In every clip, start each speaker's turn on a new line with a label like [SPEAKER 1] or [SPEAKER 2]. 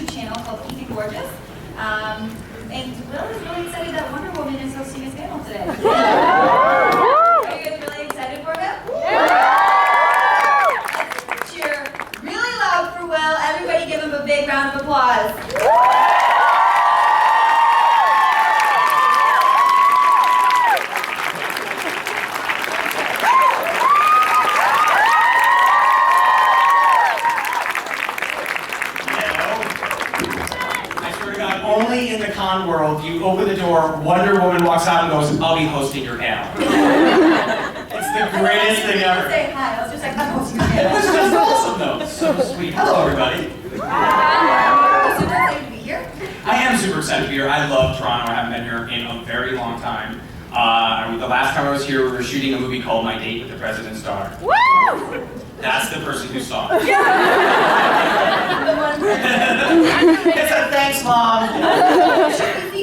[SPEAKER 1] YouTube channel called Keep It Gorgeous. And Will is really excited that Wonder Woman is hosting his panel today. Are you guys really excited for him? Let's cheer really loud for Will. Everybody give him a big round of applause.
[SPEAKER 2] Only in the con world, you open the door, Wonder Woman walks out and goes, I'll be hosting your panel. It's the greatest thing ever.
[SPEAKER 1] Say hi. I was just like, I'm hosting your panel.
[SPEAKER 2] It was just awesome though. So sweet. Hello everybody.
[SPEAKER 1] Super excited to be here.
[SPEAKER 2] I am super excited to be here. I love Toronto. I haven't been here in a very long time. The last time I was here, we were shooting a movie called My Date with the President's Daughter.
[SPEAKER 1] Woo!
[SPEAKER 2] That's the person who saw it.
[SPEAKER 1] The one
[SPEAKER 2] It's a thanks, Mom.
[SPEAKER 1] It's good.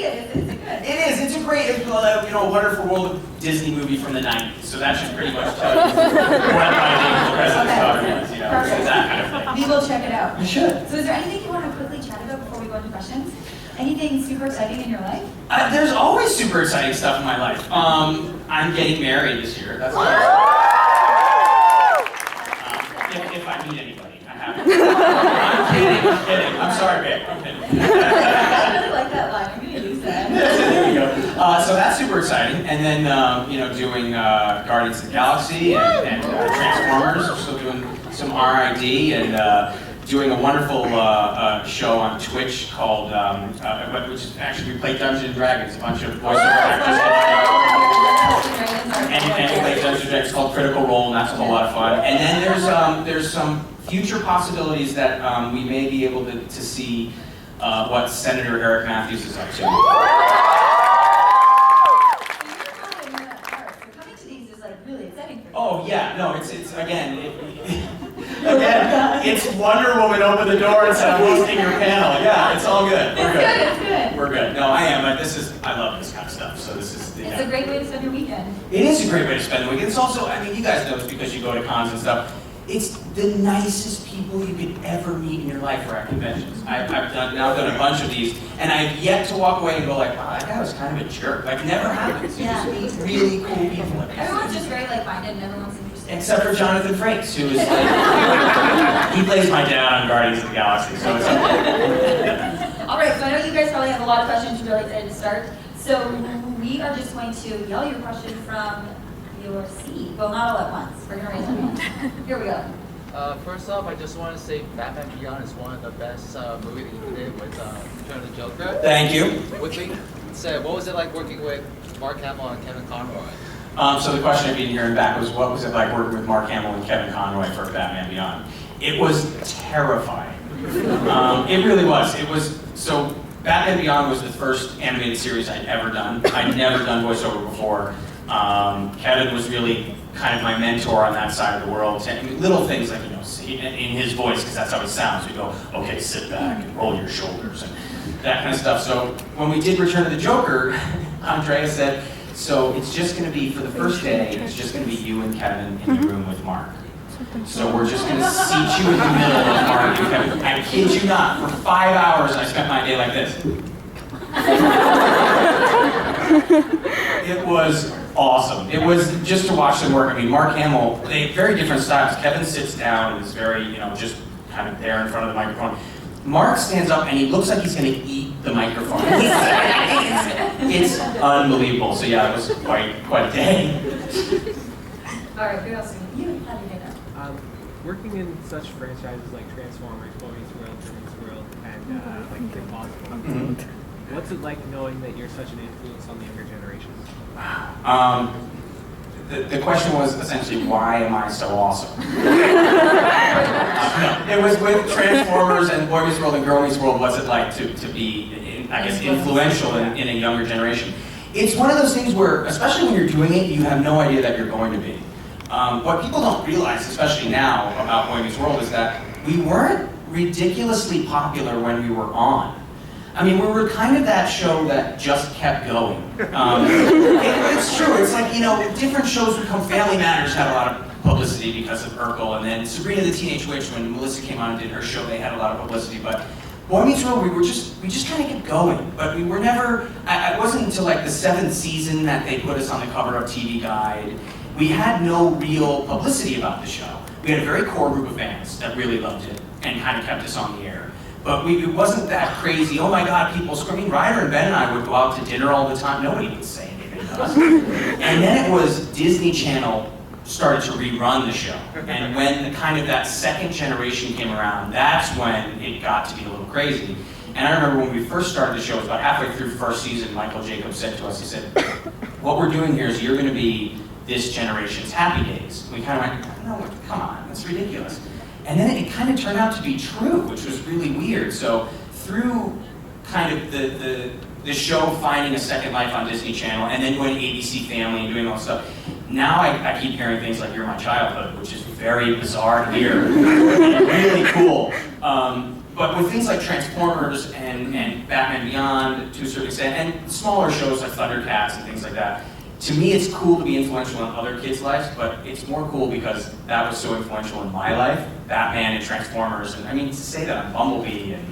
[SPEAKER 2] It is. It's a great, wonderful world of Disney movie from the 90s. So that should pretty much tell you what My Date with the President's Daughter is.
[SPEAKER 1] Perfect.
[SPEAKER 2] That kind of thing.
[SPEAKER 1] We will check it out.
[SPEAKER 2] You should.
[SPEAKER 1] So is there anything you want to quickly chat about before we go into questions? Anything super exciting in your life?
[SPEAKER 2] There's always super exciting stuff in my life. I'm getting married this year. That's if I meet anybody, I haven't. I'm kidding. I'm sorry, babe. I'm kidding.
[SPEAKER 1] I really like that line. I'm going to use that.
[SPEAKER 2] There you go. So that's super exciting. And then, doing Guardians of the Galaxy and Transformers. We're still doing some RID and doing a wonderful show on Twitch called, which is actually we play Dungeons and Dragons. A bunch of voiceover actors. And we play Dungeons and Dragons called Critical Role, and that's a whole lot of fun. And then there's some future possibilities that we may be able to see what Senator Eric Matthews is up to.
[SPEAKER 1] Coming to these is like really exciting for you.
[SPEAKER 2] Oh yeah, no, it's again, it's Wonder Woman opened the door and said, I'm hosting your panel. Yeah, it's all good. We're good.
[SPEAKER 1] It's good.
[SPEAKER 2] We're good. No, I am, but I love this kind of stuff. So this is
[SPEAKER 1] It's a great way to spend your weekend.
[SPEAKER 2] It is a great way to spend the weekend. It's also, you guys know this because you go to cons and stuff. It's the nicest people you could ever meet in your life are at conventions. I've done a bunch of these, and I've yet to walk away and go like, wow, that guy was kind of a jerk. Like, never happens. You just meet really cool people.
[SPEAKER 1] Everyone's just very like-minded and everyone's interested.
[SPEAKER 2] Except for Jonathan Frakes, who is like, he plays my dad on Guardians of the Galaxy, so it's okay.
[SPEAKER 1] All right, so I know you guys probably have a lot of questions. You're really excited to start. So we are just going to yell your question from your seat. Well, not all at once. We're going to raise our hands. Here we go.
[SPEAKER 3] First off, I just want to say Batman Beyond is one of the best movies that you did with Return of the Joker.
[SPEAKER 2] Thank you.
[SPEAKER 3] What was it like working with Mark Hamill and Kevin Conroy?
[SPEAKER 2] So the question of being here and back was, what was it like working with Mark Hamill and Kevin Conroy for Batman Beyond? It was terrifying. It really was. So Batman Beyond was the first animated series I'd ever done. I'd never done voiceover before. Kevin was really kind of my mentor on that side of the world. Little things like, in his voice, because that's how it sounds. We go, okay, sit back and roll your shoulders and that kind of stuff. So when we did Return of the Joker, Andrea said, so it's just going to be, for the first day, it's just going to be you and Kevin in the room with Mark. So we're just going to seat you in the middle of Mark and Kevin. I kid you not, for 5 hours I spent my day like this. It was awesome. It was just to watch them work. I mean, Mark Hamill, they very different styles. Kevin sits down and is very, just kind of there in front of the microphone. Mark stands up and he looks like he's going to eat the microphone. It's unbelievable. So yeah, it was quite a day.
[SPEAKER 1] All right, who else? You have your hand up.
[SPEAKER 4] Working in such franchises like Transformers, Boy Meets World, Girl Meets World, and like Kim Possible, what's it like knowing that you're such an influence on the younger generation?
[SPEAKER 2] The question was essentially, why am I so awesome? It was with Transformers and Boy Meets World and Girl Meets World, what's it like to be, influential in a younger generation? It's one of those things where, especially when you're doing it, you have no idea that you're going to be. What people don't realize, especially now, about Boy Meets World is that we weren't ridiculously popular when we were on. I mean, we were kind of that show that just kept going. It's true. It's like, different shows would come. Family Matters had a lot of publicity because of Urkel, and then Sabrina the Teenage Witch, when Melissa came on and did her show, they had a lot of publicity. But Boy Meets World, we just kind of kept going, but we were never, it wasn't until like the 7th season that they put us on the cover of TV Guide. We had no real publicity about the show. We had a very core group of fans that really loved it and kind of kept us on the air. But it wasn't that crazy, oh my God, people screaming. Ryder and Ben and I would go out to dinner all the time. Nobody would say anything to us. And then it was Disney Channel started to rerun the show. And when kind of that second generation came around, that's when it got to be a little crazy. And I remember when we first started the show, it was about halfway through first season, Michael Jacobs said to us, he said, what we're doing here is you're going to be this generation's Happy Days. We kind of went, no, come on, that's ridiculous. And then it kind of turned out to be true, which was really weird. So through kind of the show finding a second life on Disney Channel, and then doing ABC Family and doing all that stuff, now I keep hearing things like You're My Childhood, which is very bizarre to hear, and really cool. But with things like Transformers and Batman Beyond, to a certain extent, and smaller shows like Thundercats and things like that, to me it's cool to be influential in other kids' lives, but it's more cool because that was so influential in my life, Batman and Transformers, and I mean, to say that on Bumblebee, and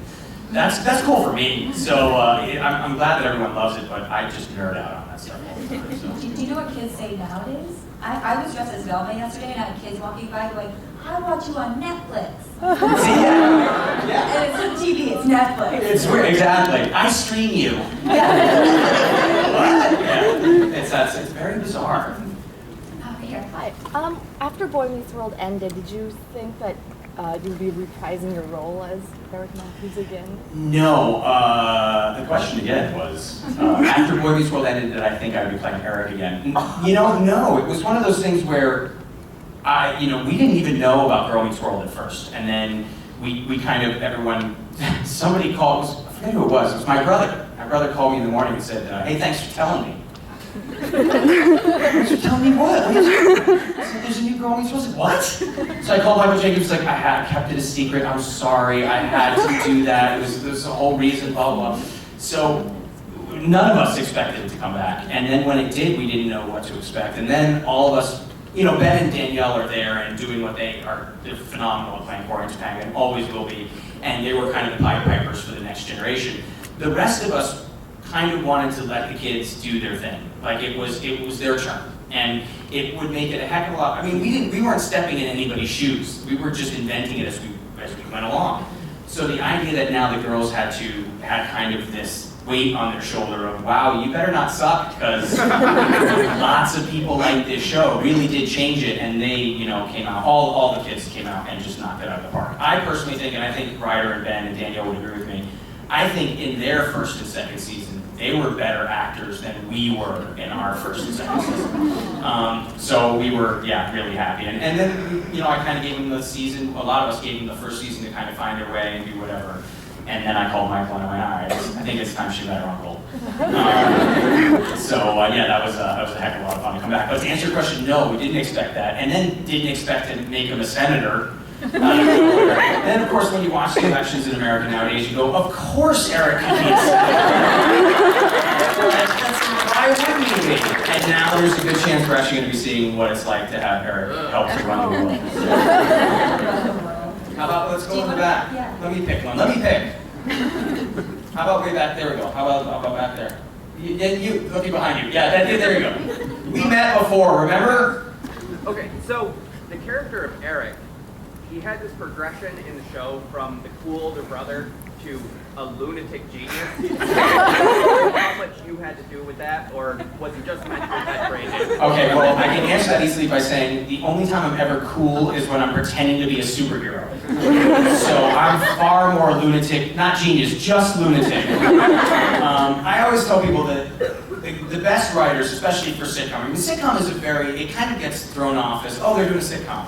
[SPEAKER 2] that's cool for me. So I'm glad that everyone loves it, but I just nerd out on that stuff all the time. So.
[SPEAKER 1] Do you know what kids say nowadays? I was dressed as Velma yesterday and I had kids walking by going, I watch you on Netflix.
[SPEAKER 2] See, yeah.
[SPEAKER 1] And it's on TV, it's Netflix.
[SPEAKER 2] It's weird, exactly. I stream you.
[SPEAKER 1] Yeah.
[SPEAKER 2] What? Yeah. It's very bizarre.
[SPEAKER 1] Over here.
[SPEAKER 5] Hi. After Boy Meets World ended, did you think that you'd be reprising your role as Eric Matthews again?
[SPEAKER 2] No. The question again was, after Boy Meets World ended, did I think I would be playing Eric again? No. It was one of those things where we didn't even know about Girl Meets World at first, and then we kind of, everyone, somebody called, I forget who it was my brother. My brother called me in the morning and said, hey, thanks for telling me. Thanks for telling me what? I said, there's a new Girl Meets World. I said, what? So I called Michael Jacobs, like, I had kept it a secret, I'm sorry, I had to do that, there was a whole reason, blah, blah, blah. So none of us expected it to come back, and then when it did, we didn't know what to expect, and then all of us, Ben and Danielle are there and doing what they're phenomenal at playing Cory and Topanga, and always will be, and they were kind of the Pied Pipers for the next generation. The rest of us kind of wanted to let the kids do their thing. Like it was their turn. And it would make it a heck of a lot. I mean, we weren't stepping in anybody's shoes. We were just inventing it as we went along. So the idea that now the girls had kind of this weight on their shoulder of, wow, you better not suck, because lots of people like this show really did change it, and they, came out, all the kids came out and just knocked it out of the park. I personally think, and I think Ryder and Ben and Danielle would agree with me, I think in their first and second season, they were better actors than we were in our first and second season. So we were, really happy. And then, I kind of gave them the season, a lot of us gave them the first season to kind of find their way and do whatever. And then I called Michael and I went, all right, I think it's time she met her uncle. That was a heck of a lot of fun to come back. But to answer your question, no, we didn't expect that. And then didn't expect to make him a senator. Then, of course, when you watch the elections in America nowadays, you go, of course Eric could be a senator. Why wouldn't he be? And now there's a good chance we're actually going to be seeing what it's like to have Eric help to run the world. How about, let's go in the back.
[SPEAKER 1] Yeah.
[SPEAKER 2] Let me pick one. How about way back? There we go. How about back there? You looking behind you. Yeah, there you go. We met before, remember?
[SPEAKER 6] Okay, so the character of Eric, he had this progression in the show from the cool older brother to a lunatic genius. How much you had to do with that, or was he just meant to be that crazy?
[SPEAKER 2] Okay, well, I can answer that easily by saying the only time I'm ever cool is when I'm pretending to be a superhero. So I'm far more lunatic, not genius, just lunatic. I always tell people that the best writers, especially for sitcom, I mean, sitcom is it kind of gets thrown off as, oh, they're doing a sitcom.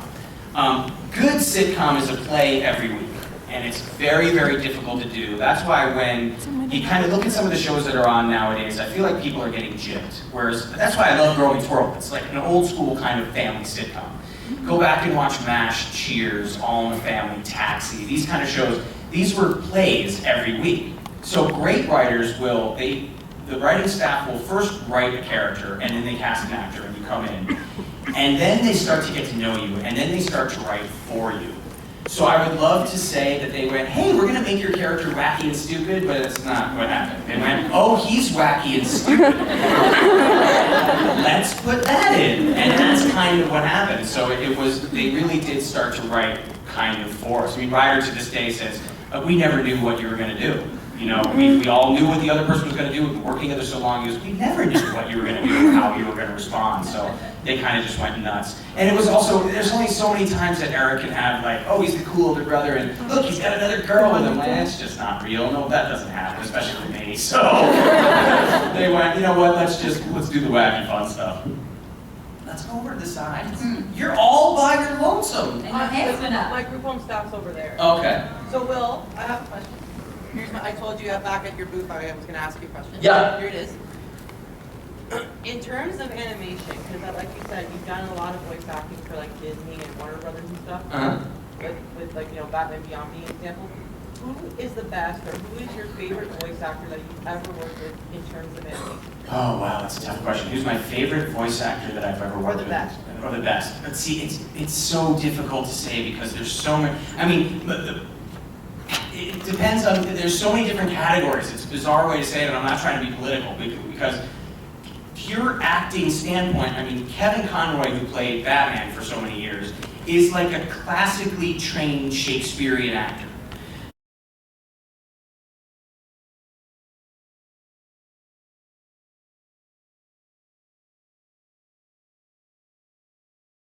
[SPEAKER 2] Good sitcom is a play every week, and it's very, very difficult to do. That's why when you kind of look at some of the shows that are on nowadays, I feel like people are getting gypped. Whereas, that's why I love Girl Meets World. It's like an old school kind of family sitcom. Go back and watch MASH, Cheers, All in the Family, Taxi, these kind of shows. These were plays every week. So great writers the writing staff will first write a character, and then they cast an actor, and you come in. And then they start to get to know you, and then they start to write for you. So I would love to say that they went, hey, we're going to make your character wacky and stupid, but it's not what happened. They went, oh, he's wacky and stupid. Let's put that in. And that's kind of what happened. So it was, they really did start to write kind of for us. I mean, Ryder to this day says, we never knew what you were going to do. You know, we all knew what the other person was going to do. We've been working together so long, we never knew what you were going to do or how you were going to respond. So they kind of just went nuts. And it was also, there's only so many times that Eric can have like, oh, he's the cool older brother, and look, he's got another girl with him. Like, it's just not real. No, that doesn't happen, especially with me. So they went, you know what, let's do the wacky fun stuff. Let's go over to the sides. You're all by your lonesome.
[SPEAKER 1] And your hands went up.
[SPEAKER 7] My group home staff's over there.
[SPEAKER 2] Okay.
[SPEAKER 7] So Will, I have a question. I told you back at your booth I was going to ask you a question.
[SPEAKER 2] Yeah.
[SPEAKER 7] Here it is. In terms of animation, because like you said, you've done a lot of voice acting for like Disney and Warner Brothers and stuff. With like, you know, Batman Beyond being an example. Who is the best, or who is your favorite voice actor that you've ever worked with in terms of animation?
[SPEAKER 2] Oh wow, that's a tough question. Who's my favorite voice actor that I've ever worked with?
[SPEAKER 7] Or the best.
[SPEAKER 2] Or the best. But see, it's so difficult to say because there's so many. I mean, it depends on. There's so many different categories. It's a bizarre way to say it, and I'm not trying to be political because pure acting standpoint. I mean, Kevin Conroy, who played Batman for so many years, is like a classically trained Shakespearean actor.